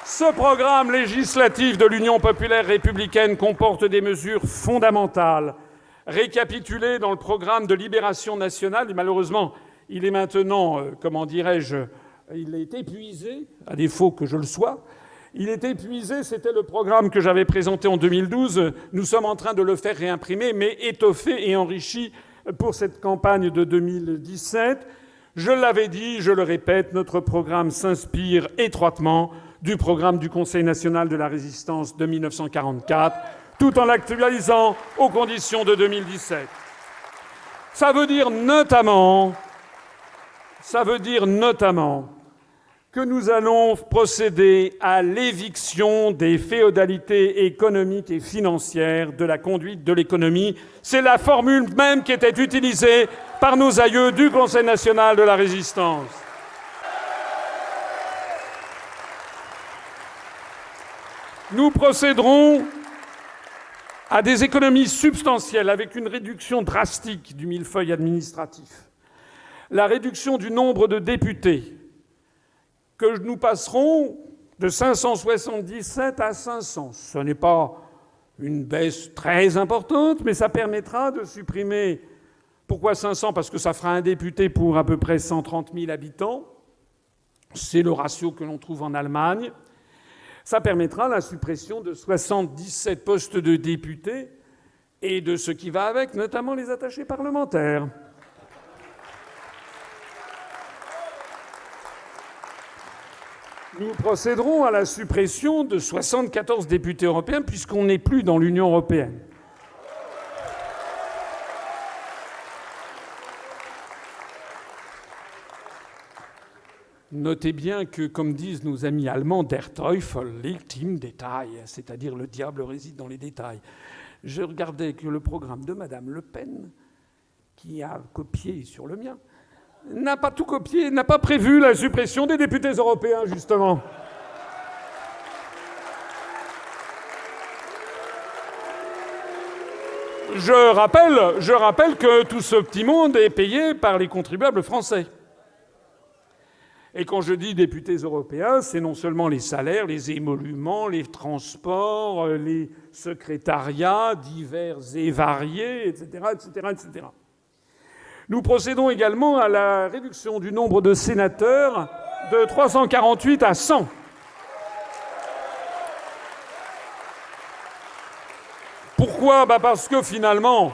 Ce programme législatif de l'Union populaire républicaine comporte des mesures fondamentales, récapitulées dans le programme de libération nationale. Et malheureusement, il est maintenant, il est épuisé, à défaut que je le sois. Il est épuisé, c'était le programme que j'avais présenté en 2012. Nous sommes en train de le faire réimprimer, mais étoffé et enrichi pour cette campagne de 2017. Je l'avais dit, je le répète, notre programme s'inspire étroitement du programme du Conseil national de la résistance de 1944, tout en l'actualisant aux conditions de 2017. Ça veut dire notamment que nous allons procéder à l'éviction des féodalités économiques et financières de la conduite de l'économie. C'est la formule même qui était utilisée par nos aïeux du Conseil national de la résistance. Nous procéderons à des économies substantielles avec une réduction drastique du millefeuille administratif. La réduction du nombre de députés, que nous passerons de 577 à 500. Ce n'est pas une baisse très importante, mais ça permettra de supprimer... Pourquoi 500 ? Parce que ça fera un député pour à peu près 130 000 habitants. C'est le ratio que l'on trouve en Allemagne. Ça permettra la suppression de 77 postes de députés et de ce qui va avec, notamment les attachés parlementaires. Nous procéderons à la suppression de 74 députés européens puisqu'on n'est plus dans l'Union européenne. Notez bien que, comme disent nos amis allemands, der Teufel liegt im Detail, c'est-à-dire le diable réside dans les détails. Je regardais que le programme de Madame Le Pen, qui a copié sur le mien, n'a pas tout copié, n'a pas prévu la suppression des députés européens, justement. Je rappelle que tout ce petit monde est payé par les contribuables français. Et quand je dis députés européens, c'est non seulement les salaires, les émoluments, les transports, les secrétariats divers et variés, etc., etc., etc. Nous procédons également à la réduction du nombre de sénateurs de 348 à 100. Pourquoi ? Parce que finalement,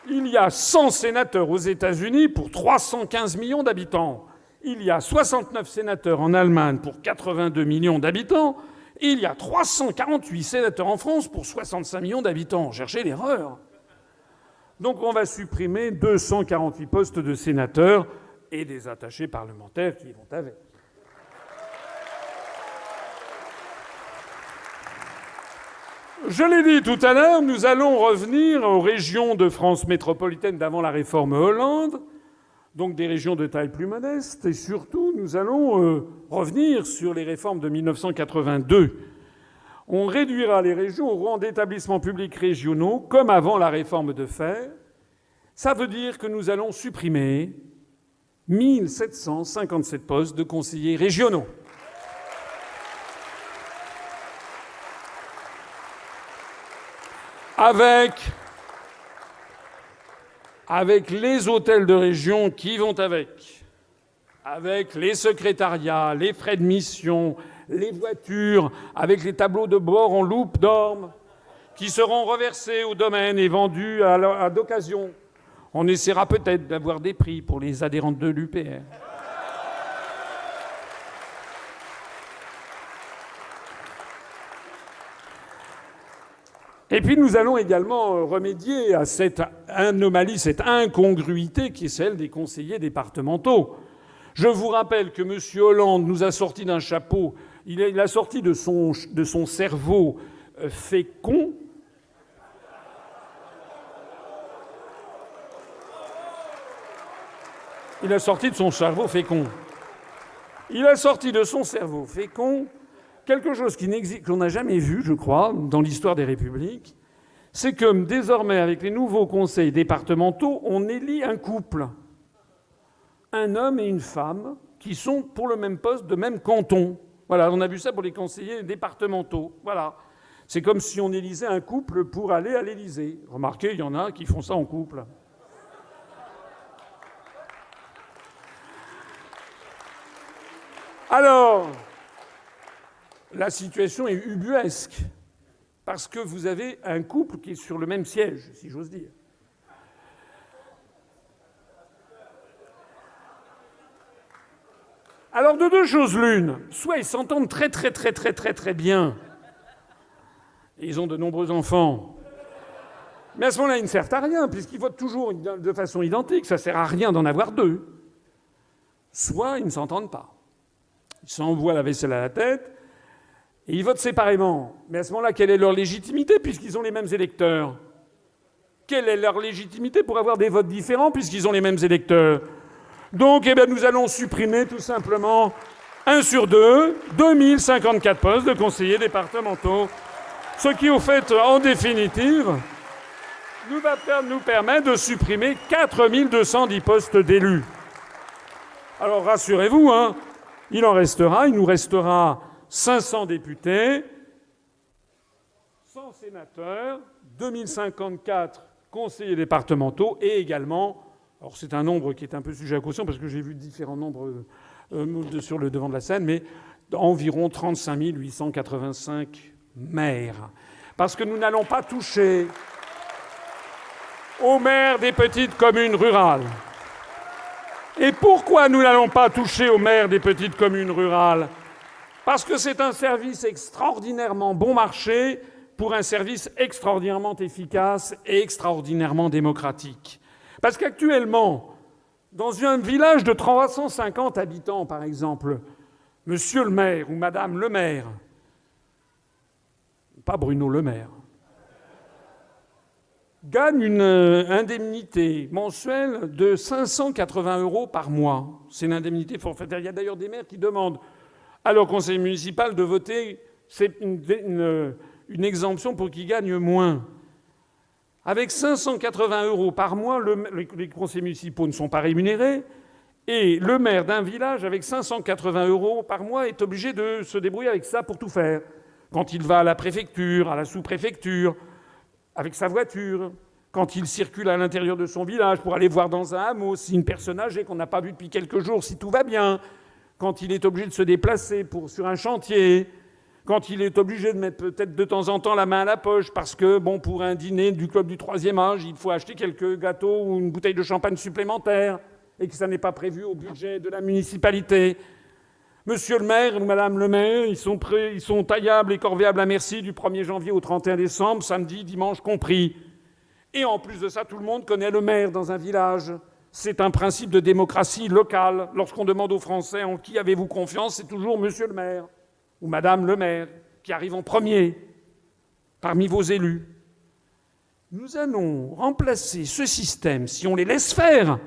il y a 100 sénateurs aux États-Unis pour 315 millions d'habitants. Il y a 69 sénateurs en Allemagne pour 82 millions d'habitants. Il y a 348 sénateurs en France pour 65 millions d'habitants. Cherchez l'erreur. Donc on va supprimer 248 postes de sénateurs et des attachés parlementaires qui vont avec. Je l'ai dit tout à l'heure, nous allons revenir aux régions de France métropolitaine d'avant la réforme Hollande, donc des régions de taille plus modeste, et surtout nous allons revenir sur les réformes de 1982. On réduira les régions au rang d'établissements publics régionaux, comme avant la réforme de Fer. Ça veut dire que nous allons supprimer 1757 postes de conseillers régionaux. Avec les hôtels de région qui vont avec les secrétariats, les frais de mission, les voitures, avec les tableaux de bord en loupe d'orme, qui seront reversés au domaine et vendus d'occasion. On essaiera peut-être d'avoir des prix pour les adhérents de l'UPR. Et puis nous allons également remédier à cette anomalie, cette incongruité qui est celle des conseillers départementaux. Je vous rappelle que M. Hollande nous a sorti d'un chapeau, il a sorti de son cerveau fécond Il a sorti de son cerveau fécond quelque chose qu'on n'a jamais vu, je crois, dans l'histoire des républiques. C'est que désormais, avec les nouveaux conseils départementaux, on élit un couple. Un homme et une femme qui sont pour le même poste de même canton. Voilà, on a vu ça pour les conseillers départementaux. Voilà. C'est comme si on élisait un couple pour aller à l'Élysée. Remarquez, il y en a qui font ça en couple. Alors, la situation est ubuesque, parce que vous avez un couple qui est sur le même siège, si j'ose dire. Alors, de deux choses l'une, soit ils s'entendent très bien, et ils ont de nombreux enfants, mais à ce moment-là, ils ne servent à rien, puisqu'ils votent toujours de façon identique, ça ne sert à rien d'en avoir deux. Soit ils ne s'entendent pas. Ils s'envoient la vaisselle à la tête, et ils votent séparément. Mais à ce moment-là, quelle est leur légitimité, puisqu'ils ont les mêmes électeurs? Quelle est leur légitimité pour avoir des votes différents, puisqu'ils ont les mêmes électeurs? Donc, nous allons supprimer tout simplement 1 sur 2, 2054 postes de conseillers départementaux. Ce qui, au fait, en définitive, nous permet de supprimer 4210 postes d'élus. Alors, rassurez-vous, il nous restera 500 députés, 100 sénateurs, 2054 conseillers départementaux et également, alors c'est un nombre qui est un peu sujet à caution parce que j'ai vu différents nombres sur le devant de la scène, mais environ 35 885 maires. Parce que nous n'allons pas toucher aux maires des petites communes rurales. Et pourquoi nous n'allons pas toucher aux maires des petites communes rurales? Parce que c'est un service extraordinairement bon marché pour un service extraordinairement efficace et extraordinairement démocratique. Parce qu'actuellement, dans un village de 350 habitants, par exemple, monsieur le maire ou madame le maire, pas Bruno Le Maire, gagne une indemnité mensuelle de 580 € par mois. C'est l'indemnité forfaitaire. Il y a d'ailleurs des maires qui demandent à leur conseil municipal de voter une exemption pour qu'ils gagnent moins. Avec 580 € par mois, les conseillers municipaux ne sont pas rémunérés et le maire d'un village, avec 580 € par mois, est obligé de se débrouiller avec ça pour tout faire. Quand il va à la préfecture, à la sous-préfecture, avec sa voiture, quand il circule à l'intérieur de son village pour aller voir dans un hameau si une personne âgée qu'on n'a pas vue depuis quelques jours, si tout va bien, quand il est obligé de se déplacer sur un chantier, quand il est obligé de mettre peut-être de temps en temps la main à la poche parce que, pour un dîner du club du 3e âge, il faut acheter quelques gâteaux ou une bouteille de champagne supplémentaire et que ça n'est pas prévu au budget de la municipalité. Monsieur le maire ou madame le maire, ils sont taillables et corvéables à merci du 1er janvier au 31 décembre, samedi, dimanche compris. Et en plus de ça, tout le monde connaît le maire dans un village. C'est un principe de démocratie locale. Lorsqu'on demande aux Français en qui avez-vous confiance, c'est toujours monsieur le maire ou madame le maire qui arrive en premier parmi vos élus. Nous allons remplacer ce système, si on les laisse faire,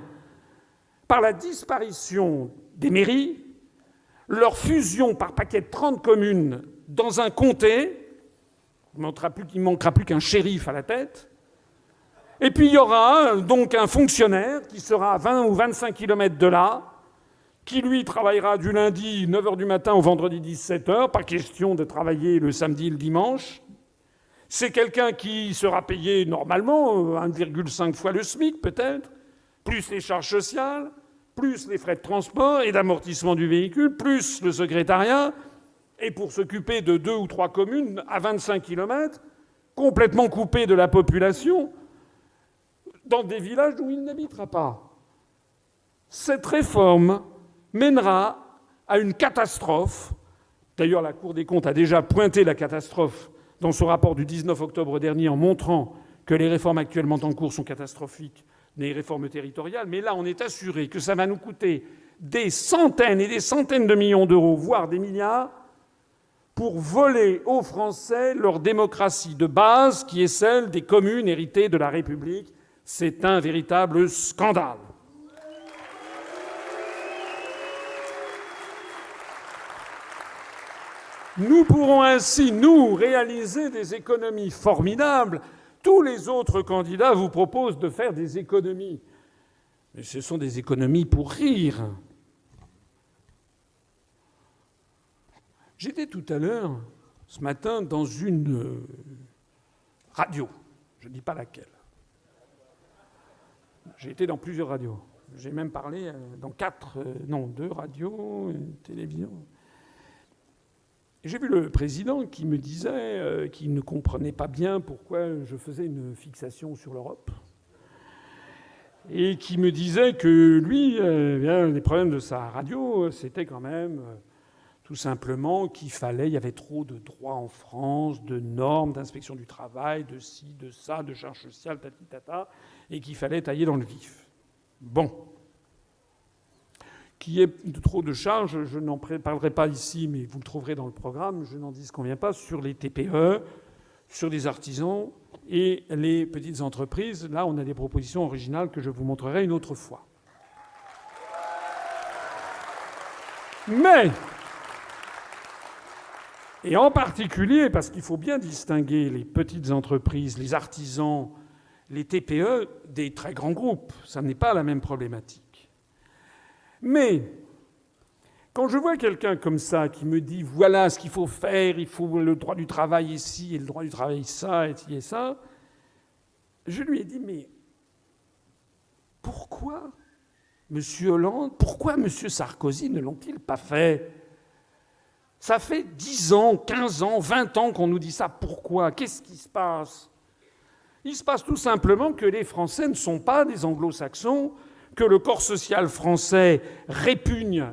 par la disparition des mairies, leur fusion par paquet de 30 communes dans un comté. Il ne manquera plus qu'un shérif à la tête. Et puis il y aura donc un fonctionnaire qui sera à 20 ou 25 km de là, qui lui travaillera du lundi 9h du matin au vendredi 17h, pas question de travailler le samedi et le dimanche. C'est quelqu'un qui sera payé normalement 1,5 fois le SMIC peut-être, plus les charges sociales, plus les frais de transport et d'amortissement du véhicule, plus le secrétariat, et pour s'occuper de 2 ou 3 communes à 25 km, complètement coupées de la population, dans des villages où il n'habitera pas. Cette réforme mènera à une catastrophe. D'ailleurs, la Cour des comptes a déjà pointé la catastrophe dans son rapport du 19 octobre dernier en montrant que les réformes actuellement en cours sont catastrophiques, les réformes territoriales. Mais là, on est assuré que ça va nous coûter des centaines et des centaines de millions d'euros, voire des milliards, pour voler aux Français leur démocratie de base, qui est celle des communes héritées de la République. C'est un véritable scandale. Nous pourrons ainsi, nous, réaliser des économies formidables. Tous les autres candidats vous proposent de faire des économies. Mais ce sont des économies pour rire. J'étais tout à l'heure, ce matin, dans une radio. Je ne dis pas laquelle. J'ai été dans plusieurs radios. J'ai même parlé dans 2 radios, une télévision. Et j'ai vu le président qui me disait qu'il ne comprenait pas bien pourquoi je faisais une fixation sur l'Europe. Et qui me disait que lui, les problèmes de sa radio, c'était quand même tout simplement qu'il y avait trop de droits en France, de normes, d'inspection du travail, de ci, de ça, de charges sociales, tatitata, et qu'il fallait tailler dans le vif. Bon. Qu'il y ait trop de charges, je n'en parlerai pas ici, mais vous le trouverez dans le programme, je n'en dis ce qu'on vient pas, sur les TPE, sur les artisans et les petites entreprises. Là, on a des propositions originales que je vous montrerai une autre fois. Mais, et en particulier, parce qu'il faut bien distinguer les petites entreprises, les artisans, les TPE des très grands groupes. Ça n'est pas la même problématique. Mais quand je vois quelqu'un comme ça qui me dit « voilà ce qu'il faut faire, il faut le droit du travail ici et le droit du travail ça et ça », je lui ai dit « mais pourquoi M. Hollande, pourquoi M. Sarkozy ne l'ont-ils pas fait ? Ça fait 10 ans, 15 ans, 20 ans qu'on nous dit ça. Pourquoi ? Qu'est-ce qui se passe ? Il se passe tout simplement que les Français ne sont pas des anglo-saxons, que le corps social français répugne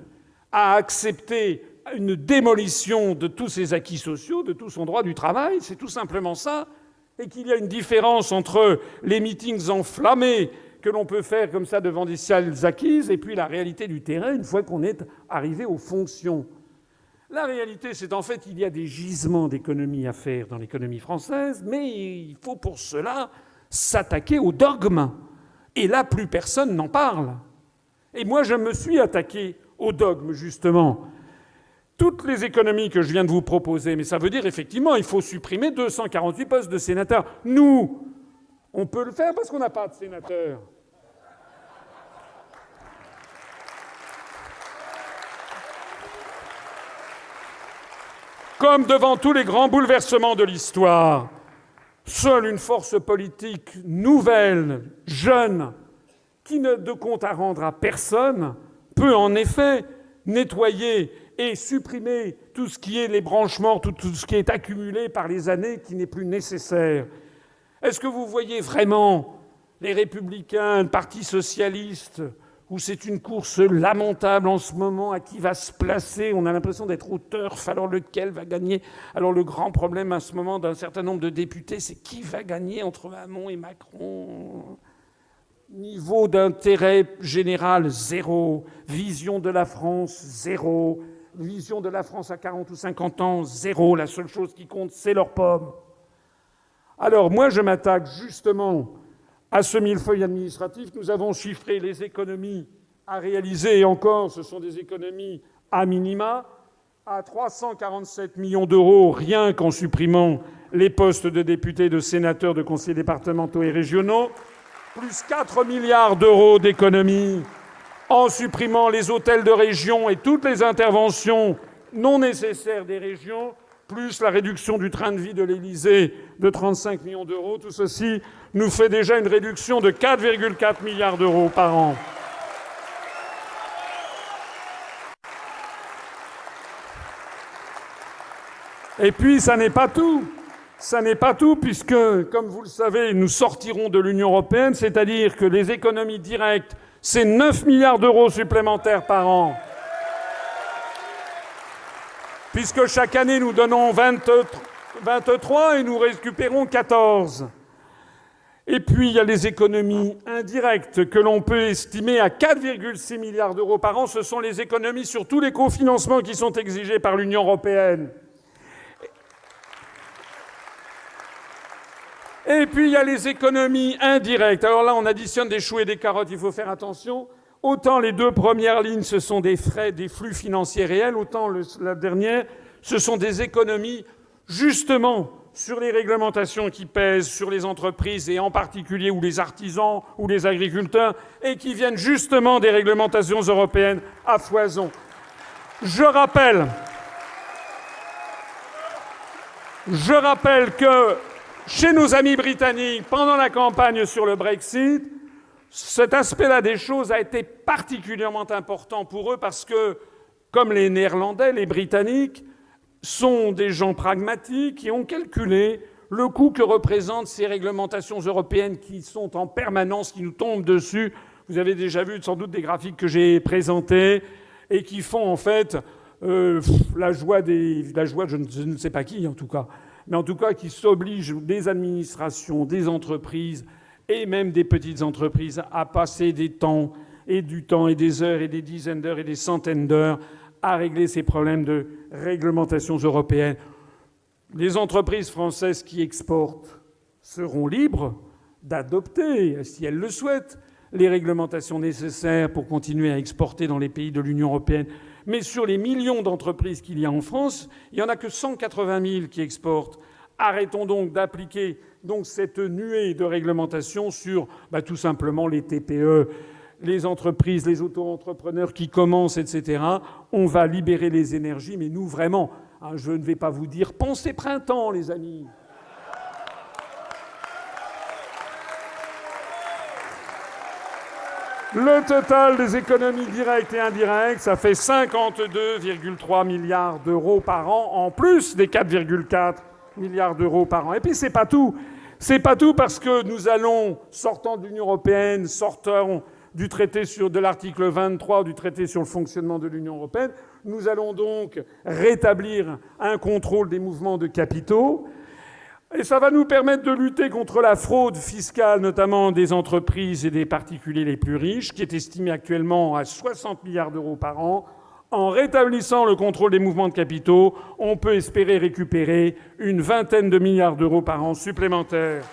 à accepter une démolition de tous ses acquis sociaux, de tout son droit du travail. C'est tout simplement ça. Et qu'il y a une différence entre les meetings enflammés que l'on peut faire comme ça devant des salles acquises et puis la réalité du terrain une fois qu'on est arrivé aux fonctions. La réalité, c'est en fait qu'il y a des gisements d'économie à faire dans l'économie française, mais il faut pour cela s'attaquer aux dogmes. Et là, plus personne n'en parle. Et moi, je me suis attaqué aux dogmes, justement. Toutes les économies que je viens de vous proposer, mais ça veut dire, effectivement, il faut supprimer 248 postes de sénateurs. Nous, on peut le faire parce qu'on n'a pas de sénateurs. Comme devant tous les grands bouleversements de l'histoire, seule une force politique nouvelle, jeune, qui n'a de compte à rendre à personne, peut en effet nettoyer et supprimer tout ce qui est les branchements, tout ce qui est accumulé par les années qui n'est plus nécessaire. Est-ce que vous voyez vraiment les Républicains, le Parti socialiste, où c'est une course lamentable en ce moment à qui va se placer. On a l'impression d'être au turf, alors lequel va gagner. Alors le grand problème à ce moment d'un certain nombre de députés, c'est qui va gagner entre Hamon et Macron. Niveau d'intérêt général, 0. Vision de la France, 0. Vision de la France à 40 ou 50 ans, 0. La seule chose qui compte, c'est leurs pommes. Alors moi, je m'attaque justement à ce millefeuille administratif. Nous avons chiffré les économies à réaliser, et encore, ce sont des économies à minima, à 347 millions d'euros, rien qu'en supprimant les postes de députés, de sénateurs, de conseillers départementaux et régionaux, plus 4 milliards d'euros d'économies en supprimant les hôtels de région et toutes les interventions non nécessaires des régions, plus la réduction du train de vie de l'Élysée de 35 millions d'euros. Tout ceci nous fait déjà une réduction de 4,4 milliards d'euros par an. Et puis, ça n'est pas tout. Ça n'est pas tout, puisque, comme vous le savez, nous sortirons de l'Union européenne, c'est-à-dire que les économies directes, c'est 9 milliards d'euros supplémentaires par an. Puisque chaque année, nous donnons 23 et nous récupérons 14. Et puis, il y a les économies indirectes que l'on peut estimer à 4,6 milliards d'euros par an. Ce sont les économies sur tous les cofinancements qui sont exigés par l'Union européenne. Et puis, il y a les économies indirectes. Alors là, on additionne des choux et des carottes, il faut faire attention. Autant les deux premières lignes, ce sont des frais, des flux financiers réels, autant la dernière, ce sont des économies, justement, sur les réglementations qui pèsent sur les entreprises, et en particulier ou les artisans ou les agriculteurs, et qui viennent justement des réglementations européennes à foison. Je rappelle Je rappelle que chez nos amis britanniques, pendant la campagne sur le Brexit, cet aspect-là des choses a été particulièrement important pour eux parce que, comme les Néerlandais, les Britanniques sont des gens pragmatiques qui ont calculé le coût que représentent ces réglementations européennes qui sont en permanence, qui nous tombent dessus. Vous avez déjà vu sans doute des graphiques que j'ai présentés et qui font en fait la joie de je ne sais pas qui en tout cas, mais en tout cas qui s'obligent des administrations, des entreprises et même des petites entreprises à passer du temps et des heures et des dizaines d'heures et des centaines d'heures à régler ces problèmes de réglementations européennes. Les entreprises françaises qui exportent seront libres d'adopter, si elles le souhaitent, les réglementations nécessaires pour continuer à exporter dans les pays de l'Union européenne. Mais sur les millions d'entreprises qu'il y a en France, il n'y en a que 180 000 qui exportent. Arrêtons donc d'appliquer cette nuée de réglementation sur tout simplement les TPE, les entreprises, les auto-entrepreneurs qui commencent, etc. On va libérer les énergies, mais nous, vraiment, je ne vais pas vous dire « pensez printemps, les amis ». Le total des économies directes et indirectes, ça fait 52,3 milliards d'euros par an, en plus des 4,4 milliards d'euros par an. Et puis c'est pas tout. C'est pas tout parce que nous allons, sortant de l'Union européenne, sortant du traité de l'article 23 du traité sur le fonctionnement de l'Union européenne, nous allons donc rétablir un contrôle des mouvements de capitaux. Et ça va nous permettre de lutter contre la fraude fiscale, notamment des entreprises et des particuliers les plus riches, qui est estimée actuellement à 60 milliards d'euros par an. En rétablissant le contrôle des mouvements de capitaux, on peut espérer récupérer une vingtaine de milliards d'euros par an supplémentaires.